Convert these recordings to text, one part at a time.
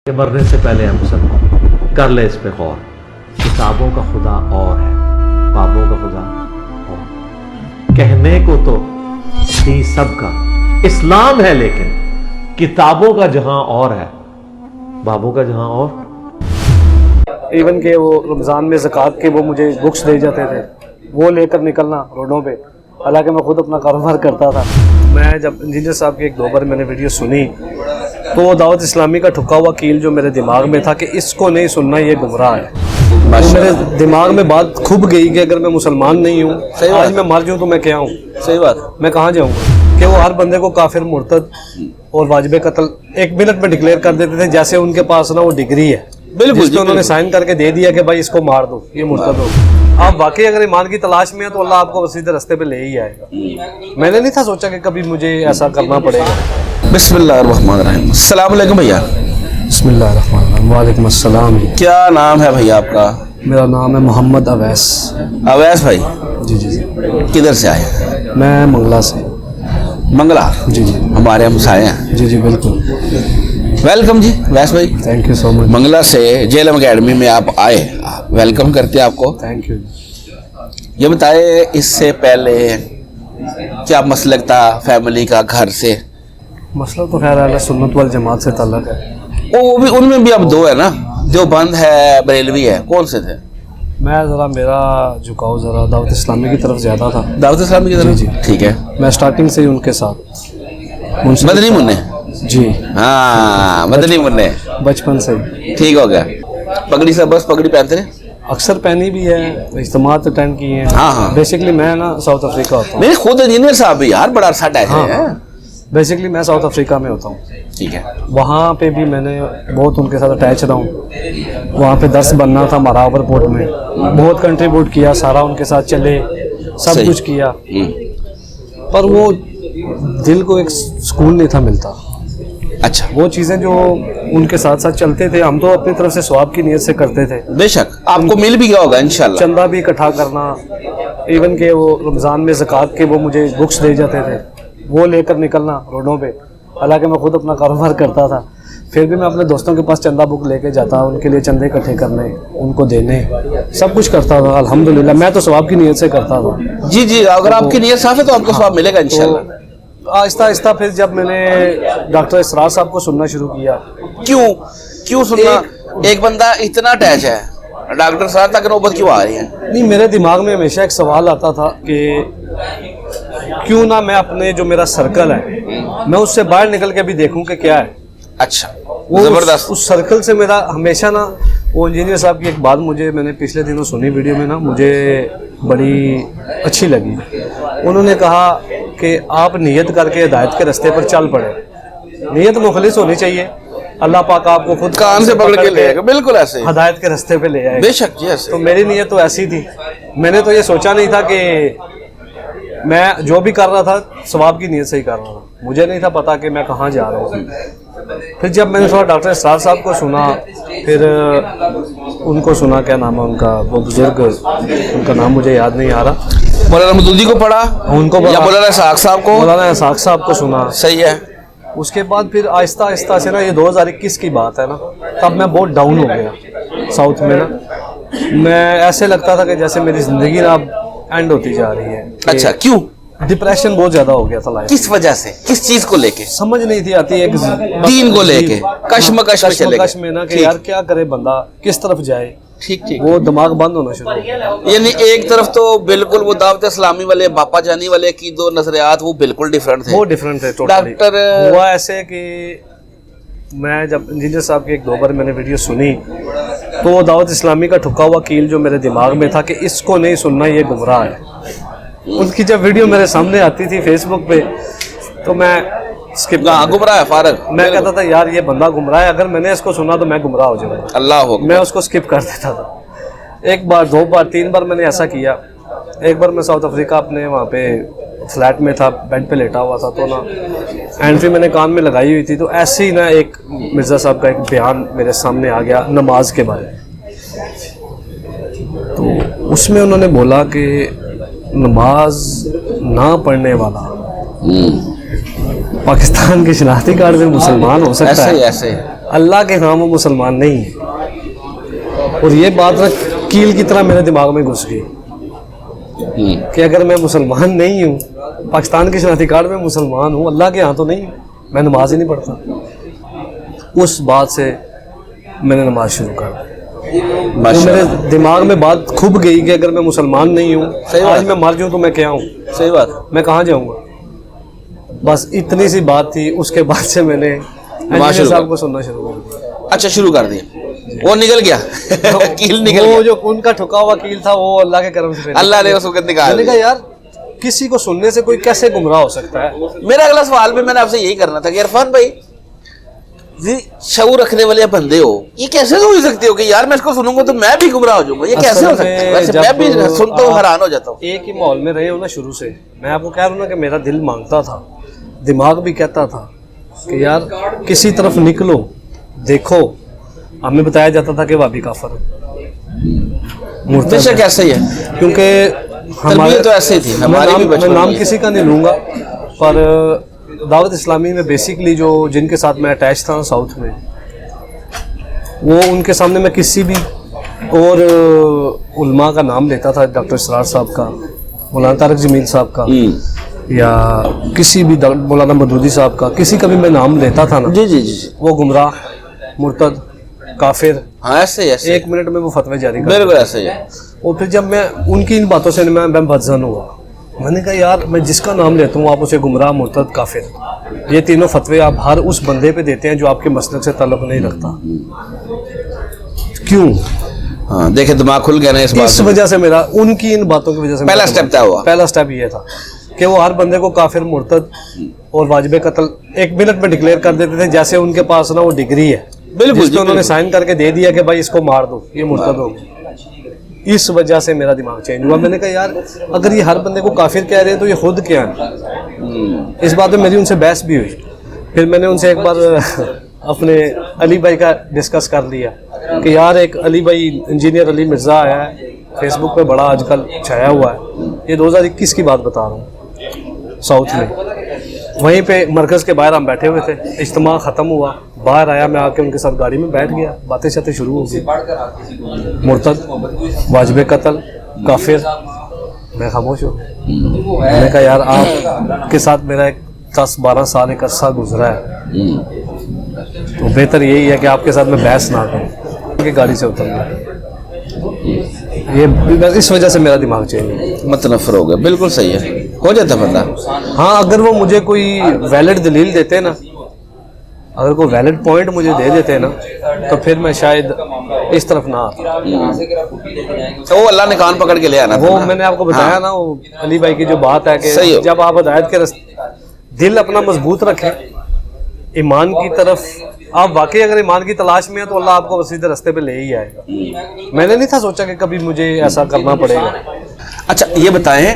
کہ مرنے سے پہلے ہم سب کر لے اس پہ غور. کتابوں کا خدا اور ہے، بابوں کا خدا اور. کہنے کو تو تھی سب کا اسلام ہے، لیکن کتابوں کا جہاں اور ہے، بابوں کا جہاں اور. ایون کہ وہ رمضان میں زکوٰۃ کے وہ مجھے بکس دے جاتے تھے، وہ لے کر نکلنا روڈوں پہ، حالانکہ میں خود اپنا کاروبار کرتا تھا. میں جب انجینئر صاحب کی ایک دو بار میں نے ویڈیو سنی تو وہ دعوت اسلامی کا ٹھکا ہوا کیل جو میرے دماغ میں تھا کہ اس کو نہیں سننا، یہ گمراہ ہے. تو میرے دماغ میں بات کھب گئی کہ اگر میں مسلمان نہیں ہوں، آج میں مر جاؤں تو میں کیا ہوں؟ صحیح بات، میں کہاں جاؤں گا؟ کہ وہ ہر بندے کو کافر، مرتد اور واجب قتل ایک منٹ میں ڈکلیئر کر دیتے تھے، جیسے ان کے پاس نا وہ ڈگری ہے بالکل، انہوں نے سائن کر کے دے دیا کہ بھائی اس کو مار دو، یہ مرتد ہو. آپ واقعی اگر ایمان کی تلاش میں ہیں تو اللہ آپ کو سیدھے رستے پہ لے ہی آئے گا. میں نے نہیں تھا سوچا کہ کبھی مجھے ایسا کرنا پڑے گا. بسم اللہ الرحمن الرحیم. السلام علیکم بھیا. بسم اللہ الرحمن الرحیم. وعلیکم السلام. کیا نام ہے بھیا آپ کا؟ میرا نام ہے محمد اویس. اویس بھائی، جی. کدھر سے آئے ہیں؟ میں منگلا سے. منگلا؟ جی. ہمارے ہمسائے ہیں. جی بالکل. ویلکم جی ویس بھائی. تھینک یو سو مچ. منگلا سے جیلم اکیڈمی میں آپ آئے، ویلکم کرتے ہیں آپ کو. Thank you. یہ بتائے اس سے پہلے کیا مسلک تھا فیملی کا گھر سے؟ مسئلہ تو خیر اہل سنت والجماعت سے تعلق ہے. وہ بھی ان میں بھی اب دو ہے نا، جو بند ہے بریلوی ہے، کون سے تھے؟ میں میرا جھکاؤ ذرا دعوت اسلامی کی طرف زیادہ تھا. دعوت اسلامی کی طرف؟ جی. ٹھیک ہے. میں سٹارٹنگ سے ہی ان کے ساتھ مدنی منع. جی ہاں مدنی منع بچپن سے ہی. ٹھیک ہو گیا. پگڑی سے بس پگڑی پہنتے ہیں؟ اکثر پہنی بھی ہے، اجتماعات اٹینڈ کیے ہیں. ہاں. بیسکلی میں نا ساؤتھ افریقہ ہوتا ہوں. میرے خود انجینئر صاحب بھی یار بڑا عرصہ ٹیچ ہے. بیسکلی میں ساؤتھ افریقہ میں ہوتا ہوں. ٹھیک ہے. وہاں پہ بھی میں نے بہت ان کے ساتھ اٹیچ رہا ہوں. وہاں پہ درس بننا تھا مراور پورٹ میں، بہت کنٹریبیوٹ کیا، سارا ان کے ساتھ چلے، سب کچھ کیا، پر وہ دل کو ایک سکون نہیں تھا ملتا. اچھا. وہ چیزیں جو ان کے ساتھ ساتھ چلتے تھے، ہم تو اپنی طرف سے ثواب کی نیت سے کرتے تھے. بے شک آپ کو مل بھی گیا ہوگا انشاءاللہ. چندہ بھی اکٹھا کرنا، ایون کہ وہ رمضان میں زکوٰۃ کے وہ مجھے بکس دے جاتے تھے، وہ لے کر نکلنا روڈوں پہ، حالانکہ میں خود اپنا کاروبار کرتا تھا، پھر بھی میں اپنے دوستوں کے پاس چندہ بک لے کے جاتا، ان کے لیے چندے اکٹھے کرنے، ان کو دینے، سب کچھ کرتا تھا. الحمدللہ میں تو ثواب کی نیت سے کرتا تھا. جی اگر آپ کی نیت صاف ہے تو آپ کو ثواب ملے گا انشاءاللہ. آہستہ آہستہ پھر جب میں نے ڈاکٹر اسرار صاحب کو سننا شروع کیا. کیوں سننا؟ ایک بندہ اتنا اٹیچ ہے ڈاکٹر صاحب تک نوبت کیوں آ رہی ہے؟ نہیں، میرے دماغ میں ہمیشہ ایک سوال آتا تھا کہ کیوں نہ میں اپنے جو میرا سرکل ہے میں اس سے باہر نکل کے بھی دیکھوں کہ کیا ہے. اچھا زبردست. اس سرکل سے میرا ہمیشہ نا، وہ انجینئر صاحب کی ایک بات میں نے پچھلے دنوں سنی ویڈیو میں نا، مجھے بڑی اچھی لگی. انہوں نے کہا کہ آپ نیت کر کے ہدایت کے راستے پر چل پڑے. نیت مخلص ہونی چاہیے، اللہ پاک آپ کو خود کان سے پکڑ کے لے آئے گا. بالکل ایسے ہدایت کے راستے پہ لے آئے. بے شک جی ایسے. تو میری نیت تو ایسی تھی، میں نے تو یہ سوچا نہیں تھا کہ میں جو بھی کر رہا تھا ثواب کی نیت سے ہی کر رہا تھا. مجھے نہیں تھا پتا کہ میں کہاں جا رہا ہوں. پھر جب میں نے تھوڑا ڈاکٹر اسرار صاحب کو سنا، پھر ان کو سنا، کیا نام ہے ان کا، وہ بزرگ، ان کا نام مجھے یاد نہیں آ رہا، مولانا مدودی کو پڑھا، ان کو یا مولانا اسحاق صاحب کو، مولانا اسحاق صاحب کو سنا. صحیح ہے. اس کے بعد پھر آہستہ آہستہ سے نا، یہ 2021 کی بات ہے نا، تب میں بہت ڈاؤن ہو گیا ساؤتھ میں نا. میں ایسے لگتا تھا کہ جیسے میری زندگی نا اب اینڈ ہوتی جا رہی ہے. اچھا کیوں؟ ڈپریشن بہت زیادہ ہو گیا تھا لائف. کس وجہ سے؟ کس چیز کو لے کے؟ سمجھ نہیں تھی آتی، ایک دین کو لے کے کشمکش میں نا، کہ یار کیا کرے بندہ، کس طرف جائے. ٹھیک. وہ دماغ بند ہونا شروع ہو گیا. یعنی ایک طرف تو بالکل وہ دعوت اسلامی والے باپا جانی والے کی دو نظریات وہ بالکل ڈیفرنٹ تھے. وہ ڈیفرنٹ تھے ٹوٹلی. ہوا ایسے کہ میں جب انجینئر صاحب کی ایک دو بار میں نے ویڈیو سنی تو وہ دعوت اسلامی کا ٹھکا ہوا کیل جو میرے دماغ میں تھا کہ اس کو نہیں سننا، یہ گمراہ ہے. ان کی جب ویڈیو میرے سامنے آتی تھی فیس بک پہ تو میں گمراہ ہے فارغ. میں کہتا تھا یار یہ بندہ گمراہ ہے، اگر میں نے اس کو سنا تو میں گمراہ ہو جاؤں گا. اللہ ہو. میں اس کو اسکپ کر دیتا تھا. ایک بار، دو بار، تین بار میں نے ایسا کیا. ایک بار میں ساؤتھ افریقہ اپنے وہاں پہ فلیٹ میں تھا، بیڈ پہ لیٹا ہوا تھا، تو نا اینٹری میں نے کان میں لگائی ہوئی تھی، تو ایسے ہی نا ایک مرزا صاحب کا ایک بیان میرے سامنے آ گیا نماز کے بارے میں. تو اس میں انہوں نے بولا کہ نماز نہ پڑھنے والا पाकिस्तान के शनाख्ती कार्ड में मुसलमान हो सकता ऐसे ही है, ऐसे अल्लाह के यहाँ वो मुसलमान नहीं है। और ये बात ना कील की तरह मेरे दिमाग में घुस गई कि अगर मैं मुसलमान नहीं हूँ, पाकिस्तान के शनाख्ती कार्ड में मुसलमान हूँ, अल्लाह के यहाँ तो नहीं, मैं नमाज ही नहीं पढ़ता। उस बात से मैंने नमाज शुरू कर दी। तो मेरे दिमाग में बात खूब गई कि अगर मैं मुसलमान नहीं हूँ, आज मैं मर जाऊँ तो मैं क्या हूँ, सही बात, मैं कहाँ जाऊँगा। बस इतनी सी बात थी। उसके बाद से मैंने इंजीनियर साहब को सुनना शुरू कर दिया। अच्छा शुरू कर दिया, वो निकल गया कील निकल वो गया, जो उनका ठुका हुआ कील था वो अल्लाह के करम से अल्लाह ने उसको निकाल मैंने दिया। कहा यार किसी को सुनने से कोई कैसे गुमराह हो सकता है। मेरा अगला सवाल भी मैंने आपसे यही करना था कि इरफान भाई जी, शऊर रखने वाले बंदे हो, ये कैसे सोच सकते हो कि यार मैं इसको सुनूंगा तो मैं भी गुमराह हो जाऊंगा, ये कैसे हो सकता है? वैसे मैं भी सुनता हूँ हैरान हो जाता हूँ। एक ही माहौल में रहे हो ना शुरू से, मैं आपको कह रहा हूँ ना कि मेरा दिल मांगता था, दिमाग भी कहता था कि यार किसी तरफ निकलो, देखो। हमें बताया जाता था कि वाबी काफर बेशक कैसे ही है, क्योंकि तरबियत तो ऐसे ही थी हमारी भी मैं बचपन नाम में। किसी का नहीं लूँगा, पर दावत इस्लामी में बेसिकली जो जिनके साथ मैं अटैच था साउथ में, वो उनके सामने मैं किसी भी और उलमा का नाम लेता था, डॉक्टर इसरार साहब का, मौलाना तारक जमील साहब का, या किसी भी मौलाना मदूदी साहब का, किसी का भी मैं नाम लेता था ना, जी जी जी, वो गुमराह, मुर्तद, काफिर, हाँ ऐसे ही ऐसे, 1 मिनट में वो फतवे जारी कर। बिल्कुल ऐसे ही है। और फिर जब मैं उनकी इन बातों से मैं बदजन हुआ, मैंने कहा यार मैं जिसका नाम लेता हूँ आप उसे गुमराह, मुर्तद, काफिर, ये तीनों फतवे आप हर उस बंदे पे देते हैं जो आपके मसलक से ताल्लुक नहीं रखता। क्यों? हाँ देखे दिमाग खुल गया ना इस बात इस से। वजह से मेरा, उनकी इन बातों की वजह से पहला मेरा स्टेप क्या हुआ? पहला स्टेप ये था कि वो हर बंदे को काफिर, मुर्तद और वाजिब कत्ल 1 मिनट में डिक्लेयर कर देते थे, जैसे उनके पास ना वो डिग्री है, बिल्कुल जिसको उन्होंने साइन करके दे दिया कि भाई इसको मार दो, ये मुर्तद हो गया। इस वजह से मेरा दिमाग चेंज हुआ। मैंने कहा यार अगर ये हर बंदे को काफिर कह रहे हैं तो ये खुद क्या है। इस बात में मेरी उनसे बहस भी हुई। फिर मैंने उनसे एक बार अपने अली भाई का डिस्कस कर लिया कि यार एक अली भाई, इंजीनियर अली मिर्ज़ा आया है, फेसबुक पे बड़ा आजकल छाया हुआ है, ये 2021 की बात बता रहा हूँ, साउथ में। वहीं पे मरकज़ के बाहर हम बैठे हुए थे, इज्तिमा ख़त्म हुआ, बाहर आया, मैं आके उनके साथ गाड़ी में बैठ गया, बातें शातें शुरू हो गई, मुर्तद, वाजिब कत्ल, काफिर, मैं खामोश हूँ। मैंने कहा यार आपके साथ मेरा एक 10-12 साल एक अरसा गुजरा है, तो बेहतर यही है कि आपके साथ मैं बहस ना करूँ, कि गाड़ी से उतर गया। ये इस वजह से मेरा दिमाग चेंज हुआ। मतनफर हो गया, बिल्कुल सही है, हो जाता बंदा। हाँ अगर वो मुझे कोई वैलिड दलील देते ना, अगर कोई वैलिड पॉइंट मुझे दे देते ना, तो फिर मैं शायद इस तरफ ना आता। तो वो अल्लाह ने कान पकड़ के ले आना था वो ना। मैंने आपको बताया हाँ। ना, वो अली भाई की जो बात है सही कि हो। जब आप हिदायत के दिल अपना मजबूत रखें, ईमान की तरफ आप वाकई अगर ईमान की तलाश में है तो अल्लाह आपको सीधे रास्ते पे ले ही आएगा। मैंने नहीं था सोचा कि कभी मुझे ऐसा करना पड़ेगा। अच्छा ये बताएं,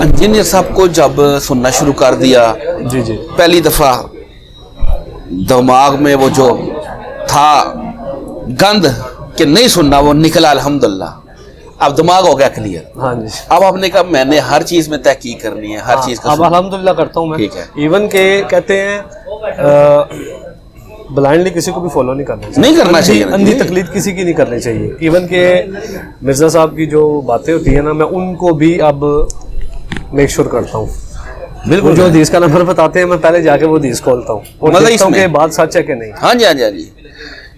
इंजीनियर साहब को जब सुनना शुरू कर दिया, जी जी, पहली दफा दिमाग में वो जो था गंद कि नहीं सुनना, वो निकला अल्हम्दुलिल्लाह। अब दिमाग हो गया क्लियर। हाँ जी। अब आपने कहा मैंने हर चीज में तहकीक करनी है, हर चीज का अब सुनना। अल्हम्दुलिल्लाह करता हूँ मैं। ठीक है। इवन के कहते हैं ब्लाइंडली किसी को भी फॉलो नहीं करना चाहिए, नहीं करना चाहिए ना। अंधी तकलीद किसी की नहीं करनी चाहिए। इवन के मिर्ज़ा साहब की जो बातें होती है ना, मैं उनको भी अब मेक श्योर करता हूँ। बिल्कुल जो हदीस का नंबर बताते हैं मैं पहले जाके वो हदीस खोलता हूँ और मतलब देखता हूँ इसमें? कि बात सच है कि नहीं। हाँ जी हाँ जी हाँ जी,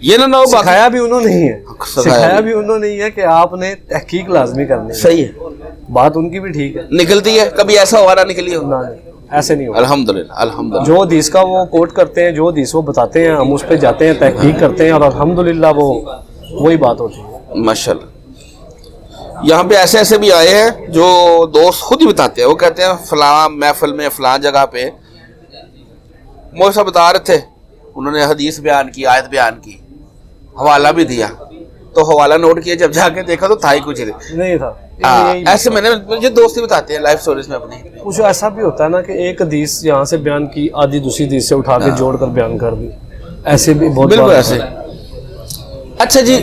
ये ना ना वो बाकी सिखाया भी उन्होंने ही है, सिखाया सिखाया भी। भी उन्होंने ही है कि आपने तहकीक लाजमी करनी है। सही है, बात उनकी भी ठीक है निकलती है, कभी ऐसा हुआ ना निकली हो। ना, ऐसे नहीं होगा। अल्हम्दुलिल्लाह अल्हम्दुलिल्लाह। जो हदीस का वो कोट करते हैं, जो हदीस वो बताते हैं, हम उस पर जाते हैं, तहकीक करते हैं और अल्हम्दुलिल्लाह वो वही बात होती है। माशाल्लाह। यहाँ पे ऐसे ऐसे भी आए हैं जो दोस्त खुद ही बताते हैं, वो कहते हैं फलां महफिल में फलां जगह पे मौलवी साहब बता रहे थे, उन्होंने हदीस बयान की, आयत बयान की, हवाला भी दिया, तो हवाला नोट किया, जब जाके देखा तो था ही कुछ नहीं था। यही ऐसे मैंने मुझे दोस्त ही बताते हैं लाइफ स्टोरीज में अपनी। कुछ ऐसा भी होता है ना कि एक हदीस यहाँ से बयान की, आधी दूसरी हदीस से उठा के जोड़ कर बयान कर दी, ऐसे भी बहुत बिल्कुल बार ऐसे। होता है। अच्छा जी,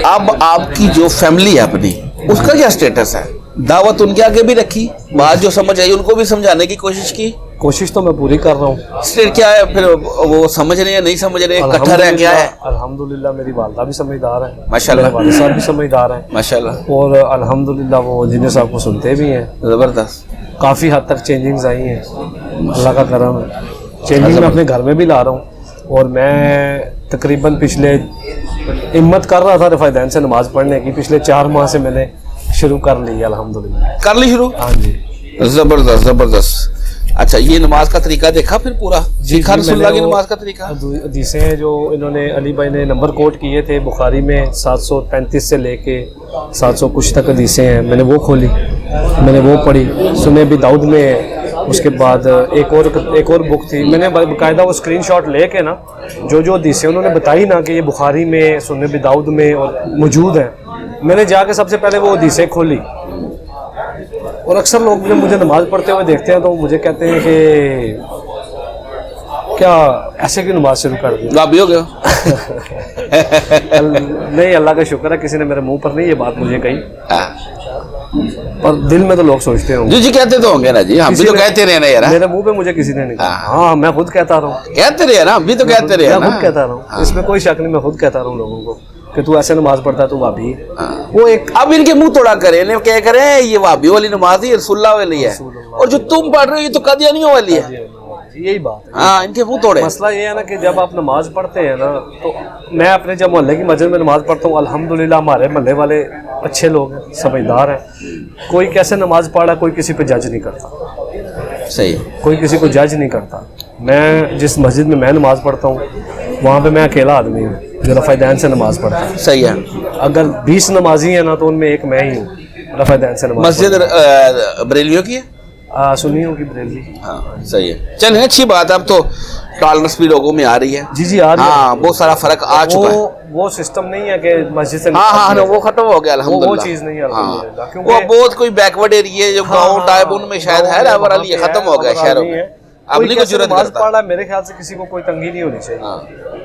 अब आपकी जो फैमिली है अपनी, उसका क्या स्टेटस है? दावत उनके आगे भी रखी, बात जो समझ आई उनको भी समझाने की कोशिश की। कोशिश तो मैं पूरी कर रहा हूँ। स्टेट क्या है फिर, वो समझ रहे हैं नहीं समझ रहे, इकट्ठा रह क्या है? अल्हम्दुलिल्लाह मेरी वालदा भी समझदार है, माशाल्लाह, मेरे वालिद साहब भी समझदार हैं माशाल्लाह, और अल्हम्दुलिल्लाह वो इंजीनियर साहब को सुनते भी हैं। जबरदस्त। काफ़ी हद तक चेंजिंग्स आई हैं, अल्लाह का करम है। चेंजिंग मैं अपने घर में भी ला रहा हूँ, और मैं तकरीबन पिछले हिम्मत कर रहा था रफ़ाइदैन से नमाज़ पढ़ने की, पिछले 4 माह से मैंने शुरू कर ली है अल्हम्दुलिल्लाह। कर ली शुरू? हाँ जी, जबरदस्त जबरदस्त। अच्छा, ये नमाज का तरीका देखा फिर पूरा? सीखा रसूलुल्लाह की नमाज का तरीका? हदीसें हैं जो इन्होंने अली भाई ने नंबर कोट किए थे बुखारी में 735 से लेके 700 कुछ तक हदीसें हैं, मैंने वो खोली, मैंने वो पढ़ी। सुने भी दाऊद में है, उसके बाद एक और बुक थी, मैंने बाकायदा वो स्क्रीनशॉट लेके ना जो हदीसें उन्होंने बताई ना कि ये बुखारी में, सुने भी दाऊद में और मौजूद है, मैंने जाके सबसे पहले वो हदीसें खोली। और अक्सर लोग जब मुझे नमाज पढ़ते हुए देखते हैं तो मुझे कहते हैं कि क्या ऐसे की नमाज शुरू कर दी? आप भी हो गए? नहीं, अल्लाह का शुक्र है किसी ने मेरे मुंह पर नहीं ये बात मुझे कही, पर दिल में तो लोग सोचते होंगे। जी कहते तो होंगे ना जी, हम भी तो कहते रहे ना यार। मेरे मुंह पे मुझे किसी ने नहीं कहा। हाँ, मैं खुद कहता रहा हूँ, कहते रहे ना, हम भी तो कहते रहे ना, मैं खुद कहता रहा हूँ, इसमें कोई शक नहीं, मैं खुद कहता रहा हूँ लोगों को कि तू ऐसे नमाज पढ़ता है, तू वाबी है। वो एक अब इनके मुंह तोड़ा करे, इन्हें क्या करें, ये वाबी वाली नमाज ही रसूलुल्लाह वाली है, और जो तुम पढ़ रहे हो ये तो कादियानियों वाली है। यही बात है। हाँ, इनके मुंह तोड़े। मसला ये है ना कि जब आप नमाज पढ़ते हैं ना, तो मैं अपने जब मोहल्ले की मस्जिद में नमाज पढ़ता हूँ, अल्हम्दुलिल्लाह हमारे मोहल्ले वाले अच्छे लोग हैं, समझदार हैं, कोई कैसे नमाज पढ़ा कोई किसी पे जज नहीं करता। सही, कोई किसी को जज नहीं करता। मैं जिस मस्जिद में मैं नमाज पढ़ता हूँ वहाँ पे मैं अकेला आदमी हूँ जो रफ़ाइदैन से नमाज पढ़ता है। सही है। अगर 20 नमाजी हैं ना तो उनमें एक मैं ही हूँ रफ़ाइदैन से नमाज। मस्जिद बरेलियों की है? सुन्नियों की बरेली। हाँ, सही है। चलिए, अच्छी बात, अब तो टॉलरेंस भी लोगों में आ रही है। जी आ रही है। हाँ, बहुत सारा फर्क आ चुका है। वो सिस्टम नहीं है कि मस्जिद से हाँ, वो खत्म हो गया अल्हम्दुलिल्लाह। वो चीज़ नहीं है अल्हम्दुलिल्लाह, क्योंकि वो बहुत कोई बैकवर्ड एरिया जो गाँव टाइप उनमें शायद है, रबर अली खत्म हो गया शहरों में, अब नहीं को जरूरत करता। पढ़ा मेरे ख्याल से किसी को कोई तंगी नहीं होनी चाहिए।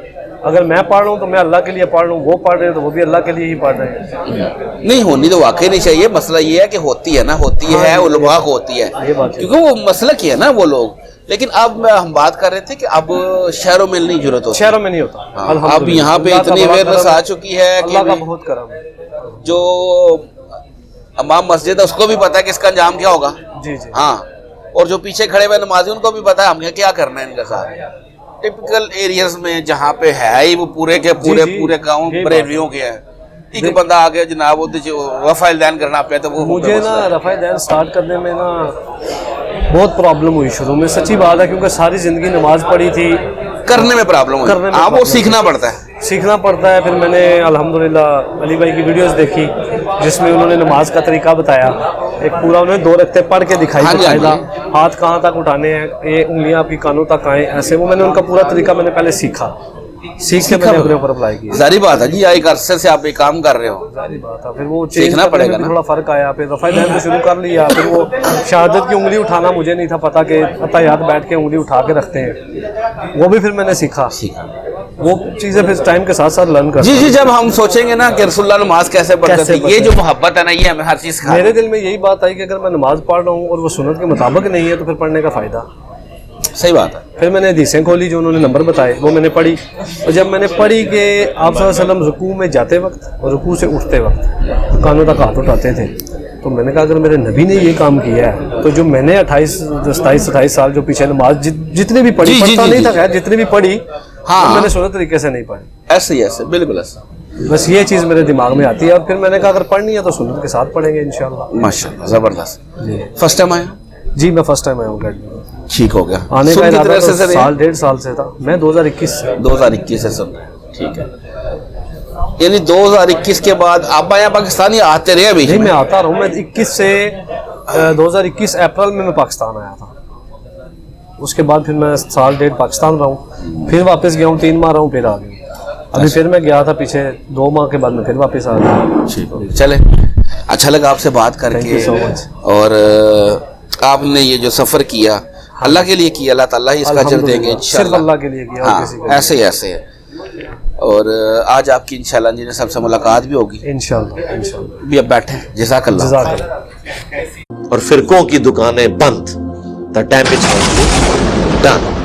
अगर मैं पढ़ रहा हूँ तो मैं अल्लाह के लिए पढ़ रहा हूँ, वो पढ़ रहे हैं तो वो भी अल्लाह के लिए ही पढ़ रहे हैं। नहीं होनी तो वाकई नहीं चाहिए। मसला ये है कि होती है ना, होती है उलमा को होती है, क्योंकि वो मसलक ही है ना वो लोग। लेकिन अब हम बात कर रहे थे कि अब शहरों में नहीं जरूरत होती, शहरों में नहीं होता। अब यहाँ पे इतनी अवेयरनेस आ चुकी है कि अल्लाह का बहुत करम है। जो इमाम मस्जिद है उसको भी पता है कि इसका अंजाम क्या होगा। जी। हाँ, और जो पीछे खड़े हुए नमाजी उनको भी पता है हमने क्या करना है इनके साथ। टिपिकल एरियाज में जहाँ पे है ही वो पूरे के पूरे पूरे गाँव बरेलियों के हैं, एक बंदा आगे जनाब रफ़ाइदैन करना पे तो वो मुझे ना रफ़ाइदैन स्टार्ट करने में ना बहुत प्रॉब्लम हुई शुरू में, सच्ची बात है, क्योंकि सारी ज़िंदगी नमाज पढ़ी थी, करने में प्रॉब्लम हुई। हाँ, वो सीखना पड़ता है। फिर मैंने अल्हम्दुलिल्लाह अली भाई की वीडियोस देखी जिसमें उन्होंने नमाज का तरीका बताया, एक पूरा उन्होंने 2 रक्ते पढ़ के दिखाई, हाथ कहाँ तक उठाने हैं, ये उंगलियां आपकी कानों तक आए, ऐसे वो मैंने उनका पूरा तरीका मैंने पहले सीख के मैंने अपने ऊपर अप्लाई किया। जारी बात है जी, एक अरसे से आप ये काम कर रहे हो, जारी बात है। फिर वो सीखना पड़ेगा ना, थोड़ा फर्क आया, फिर रफ़ाइदैन को शुरू कर लिया। फिर वो शहादत की उंगली उठाना मुझे नहीं था पता कि याद बैठ के उंगली उठा के रखते हैं, वो भी फिर मैंने सीखा। वो चीज़ें फिर टाइम के साथ साथ लर्न कर। जी, जब हम सोचेंगे ना कि रसूलुल्लाह नमाज कैसे पढ़ते थे, ये जो मोहब्बत है ना, ये हमें हर चीज़ का। मेरे दिल में यही बात आई कि अगर मैं नमाज पढ़ रहा हूँ और वो सुन्नत के मुताबिक नहीं है तो फिर पढ़ने का फ़ायदा। सही बात है। फिर मैंने हदीसें खोली जो उन्होंने नंबर बताए, वो मैंने पढ़ी, और जब मैंने पढ़ी कि आप सल्लल्लाहु अलैहि वसल्लम रुकू में जाते वक्त और रुकू से उठते वक्त कानों तक हाथ उठाते थे, तो मैंने कहा अगर मेरे नबी ने ये काम किया है तो जो मैंने 27-28 साल जो पीछे नमाज जितनी भी पढ़ी, पढ़ता नहीं था खैर, जितनी भी पढ़ी, हाँ, तो मैंने सुन्नत तरीके से नहीं पढ़ी। ऐसे बिल्कुल ऐसे, बस ये चीज़ मेरे दिमाग में आती है। और फिर मैंने कहा अगर पढ़नी है तो सुन्नत के साथ पढ़ेंगे इंशाल्लाह। माशाल्लाह, जबरदस्त। फर्स्ट टाइम आया? जी, मैं फर्स्ट टाइम आया हूँ अकेडमी में। ठीक हो गया। आने का इरादा तो 1.5 साल से था, मैं 2021 से सब। ठीक है, यानी 2021 के बाद आप आया पाकिस्तानी आते रहे अभी? नहीं, मैं आता रहा हूँ। मैं 2021 अप्रैल में मैं पाकिस्तान आया था, उसके बाद फिर मैं 1.5 साल पाकिस्तान रहा हूँ, फिर वापस गया हूँ, 3 माह रहा हूँ, फिर आ गया। अभी फिर मैं गया था पीछे 2 माह के बाद में फिर वापस आ गया। ठीक, चले, अच्छा लगा आपसे बात करके। So much. और आपने ये जो सफ़र किया अल्लाह के लिए किया, अल्लाह ताला ही इसका अजर देंगे इंशाल्लाह। सिर्फ अल्लाह के लिए किया, हाँ, किसी के ऐसे है। और आज आपकी इंशाल्लाह जी ने सबसे मुलाकात भी होगी इंशाल्लाह। भी। अब बैठे, जज़ाकल्लाह। اور فرقوں کی دکانیں بند. The damage has been done.